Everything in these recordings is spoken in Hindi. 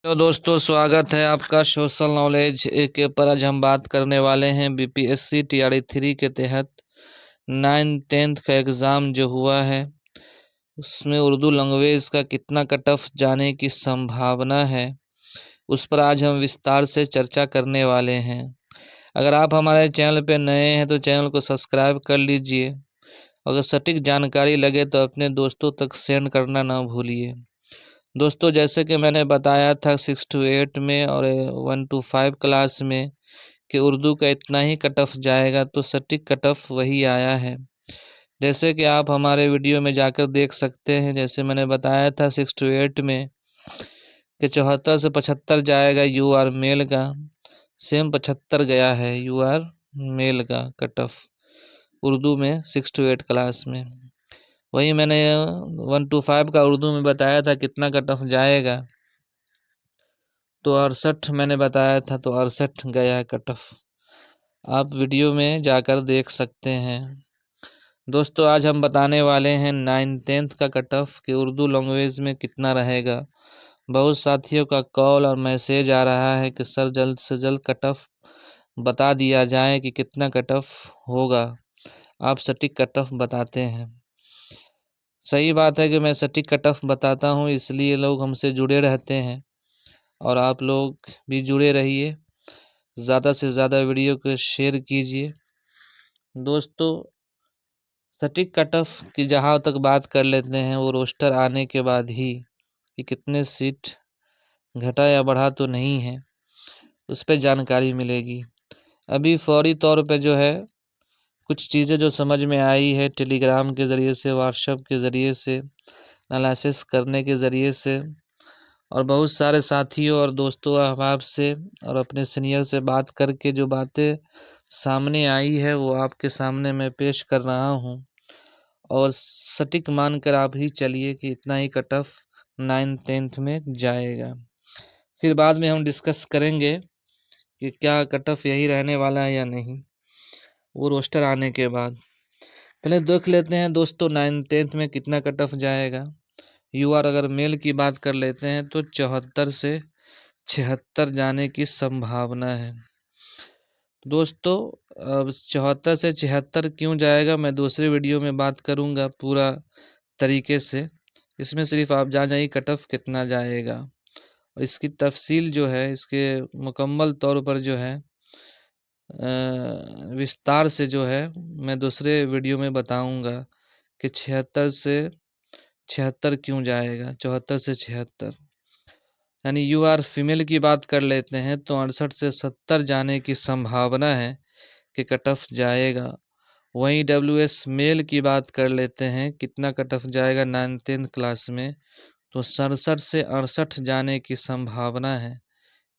तो दोस्तों स्वागत है आपका सोशल नॉलेज के पर। आज हम बात करने वाले हैं बीपीएससी टीआरई 3 के तहत 9th-10th का एग्ज़ाम जो हुआ है उसमें उर्दू लैंग्वेज का कितना कट ऑफ जाने की संभावना है, उस पर आज हम विस्तार से चर्चा करने वाले हैं। अगर आप हमारे चैनल पर नए हैं तो चैनल को सब्सक्राइब कर लीजिए। अगर सटीक जानकारी लगे तो अपने दोस्तों तक सेंड करना ना भूलिए। दोस्तों जैसे कि मैंने बताया था 6 to 8 में और 1 to 5 क्लास में कि उर्दू का इतना ही कट ऑफ जाएगा, तो सटीक कट ऑफ वही आया है। जैसे कि आप हमारे वीडियो में जाकर देख सकते हैं, जैसे मैंने बताया था 6 to 8 में कि 74 से 75 जाएगा यू आर मेल का, सेम 75 गया है यू आर मेल का कट ऑफ उर्दू में 6 to 8 क्लास में। वही मैंने 1 to 5 का उर्दू में बताया था कितना कट ऑफ जाएगा, तो 68 मैंने बताया था, तो 68 गया है कट ऑफ। आप वीडियो में जाकर देख सकते हैं। दोस्तों आज हम बताने वाले हैं 9th-10th का कट ऑफ कि उर्दू लैंग्वेज में कितना रहेगा। बहुत साथियों का कॉल और मैसेज आ रहा है कि सर जल्द से जल्द कट ऑफ बता दिया जाए कि कितना कट ऑफ होगा। आप सटीक कट ऑफ बताते हैं। सही बात है कि मैं सटीक कट ऑफ बताता हूँ, इसलिए लोग हमसे जुड़े रहते हैं और आप लोग भी जुड़े रहिए। ज़्यादा से ज़्यादा वीडियो को शेयर कीजिए। दोस्तों सटीक कट ऑफ की जहाँ तक बात कर लेते हैं, वो रोस्टर आने के बाद ही कि कितने सीट घटा या बढ़ा तो नहीं है, उस पर जानकारी मिलेगी। अभी फौरी तौर पे जो है कुछ चीज़ें जो समझ में आई है टेलीग्राम के ज़रिए से, व्हाट्सएप के ज़रिए से, एनालिसिस करने के ज़रिए से, और बहुत सारे साथियों और दोस्तों अहबाब से और अपने सीनियर से बात करके जो बातें सामने आई है वो आपके सामने मैं पेश कर रहा हूँ। और सटीक मानकर आप ही चलिए कि इतना ही कट ऑफ 9th-10th में जाएगा। फिर बाद में हम डिस्कस करेंगे कि क्या कट ऑफ यही रहने वाला है या नहीं, वो रोस्टर आने के बाद। पहले देख लेते हैं दोस्तों 9th-10th में कितना कट ऑफ जाएगा। यूआर अगर मेल की बात कर लेते हैं तो 74 से 76 जाने की संभावना है। दोस्तों अब 74 से 76 क्यों जाएगा, मैं दूसरे वीडियो में बात करूंगा पूरा तरीके से। इसमें सिर्फ आप जान जाइए कट ऑफ कितना जाएगा, और इसकी तफसील जो है, इसके मुकम्मल तौर पर जो है विस्तार से जो है मैं दूसरे वीडियो में बताऊंगा कि 76 से 76 क्यों जाएगा, 74 से 76। यानी यू आर फीमेल की बात कर लेते हैं तो 68 से 70 जाने की संभावना है कि कट ऑफ जाएगा। वहीं डब्ल्यू एस मेल की बात कर लेते हैं, कितना कट ऑफ जाएगा 9th-10th क्लास में, तो 67 से 68 जाने की संभावना है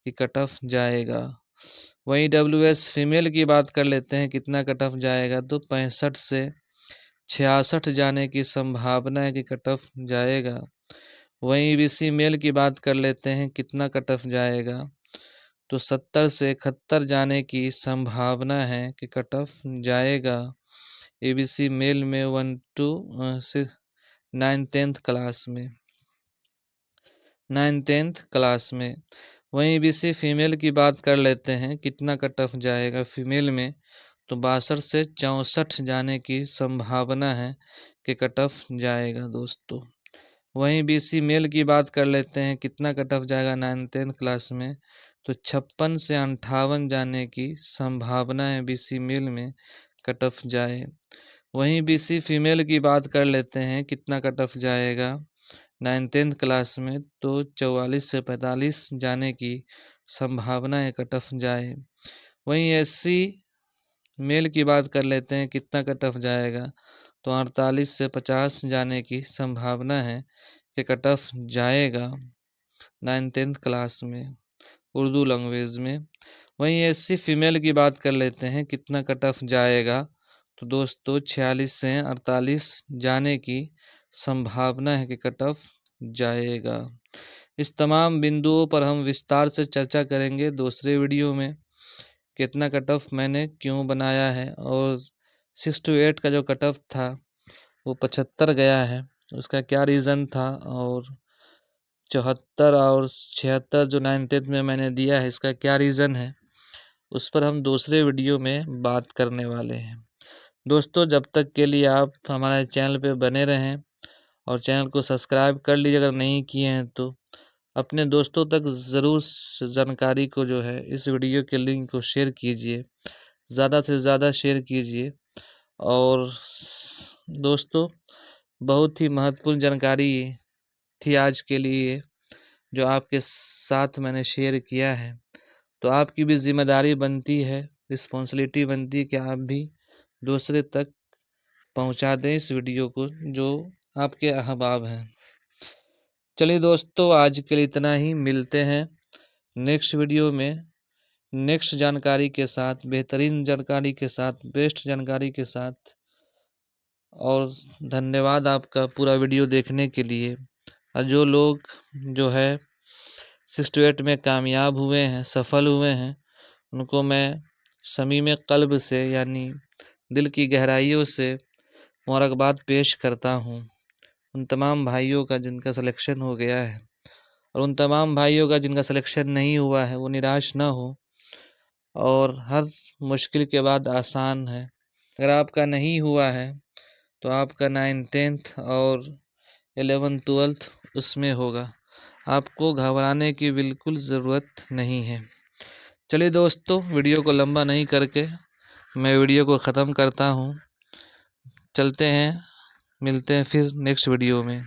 कि कट ऑफ जाएगा। वहीं डब्ल्यू एस फीमेल की बात कर लेते हैं, कितना कट ऑफ जाएगा, तो 65 से 66 जाने की संभावना है कि कट ऑफ जाएगा। वहीं बीसी मेल की बात कर लेते हैं, कितना कट ऑफ जाएगा, तो 70 से 71 जाने की संभावना है कि कट ऑफ जाएगा। एबीसी मेल में 1 to 9th-10th क्लास में, 9th-10th क्लास में। वहीं बीसी फीमेल की बात कर लेते हैं, कितना कट ऑफ जाएगा फीमेल में, तो 62 से 64 जाने की संभावना है कि कट ऑफ जाएगा दोस्तों। वहीं बीसी मेल की बात कर लेते हैं, कितना कट ऑफ जाएगा 9th-10th क्लास में, तो 56 से 58 जाने की संभावना है बीसी मेल में कट ऑफ जाए। वहीं बीसी फीमेल की बात कर लेते हैं, कितना कट ऑफ जाएगा 9th-10th क्लास में, तो 44 से 45 जाने की संभावना है कट ऑफ जाए। वहीं एससी मेल की बात कर लेते हैं, कितना कट ऑफ जाएगा, तो 48 से 50 जाने की संभावना है कि कट ऑफ जाएगा 9th-10th क्लास में उर्दू लैंग्वेज में। वहीं एससी फीमेल की बात कर लेते हैं, कितना कट ऑफ जाएगा, तो दोस्तों 46 से 48 जाने की संभावना है कि कट ऑफ जाएगा। इस तमाम बिंदुओं पर हम विस्तार से चर्चा करेंगे दूसरे वीडियो में। कितना कट ऑफ मैंने क्यों बनाया है, और 6 to 8 का जो कट ऑफ था वो 75 गया है, उसका क्या रीज़न था, और 74 और 76 जो 9th में मैंने दिया है, इसका क्या रीज़न है, उस पर हम दूसरे वीडियो में बात करने वाले हैं। दोस्तों, जब तक के लिए आप हमारे चैनल पे बने रहें और चैनल को सब्सक्राइब कर लीजिए अगर नहीं किए हैं तो। अपने दोस्तों तक ज़रूर जानकारी को जो है, इस वीडियो के लिंक को शेयर कीजिए, ज़्यादा से ज़्यादा शेयर कीजिए। और दोस्तों, बहुत ही महत्वपूर्ण जानकारी थी आज के लिए जो आपके साथ मैंने शेयर किया है। तो आपकी भी जिम्मेदारी बनती है, रिस्पॉन्सिबिलिटी बनती है कि आप भी दूसरे तक पहुंचा दें इस वीडियो को जो आपके अहबाब हैं। चलिए दोस्तों, आज के लिए इतना ही। मिलते हैं नेक्स्ट वीडियो में नेक्स्ट जानकारी के साथ, बेहतरीन जानकारी के साथ, बेस्ट जानकारी के साथ। और धन्यवाद आपका पूरा वीडियो देखने के लिए। और जो लोग जो है 68 में कामयाब हुए हैं, सफल हुए हैं, उनको मैं समीम क़ल्ब से यानी दिल की गहराइयों से मुबारकबाद पेश करता हूँ। उन तमाम भाइयों का जिनका सिलेक्शन हो गया है, और उन तमाम भाइयों का जिनका सिलेक्शन नहीं हुआ है, वो निराश ना हो। और हर मुश्किल के बाद आसान है। अगर आपका नहीं हुआ है तो आपका 9th 10th और 11th 12th उसमें होगा। आपको घबराने की बिल्कुल ज़रूरत नहीं है। चलिए दोस्तों, वीडियो को लंबा नहीं करके मैं वीडियो को ख़त्म करता हूँ। चलते हैं, मिलते हैं फिर नेक्स्ट वीडियो में।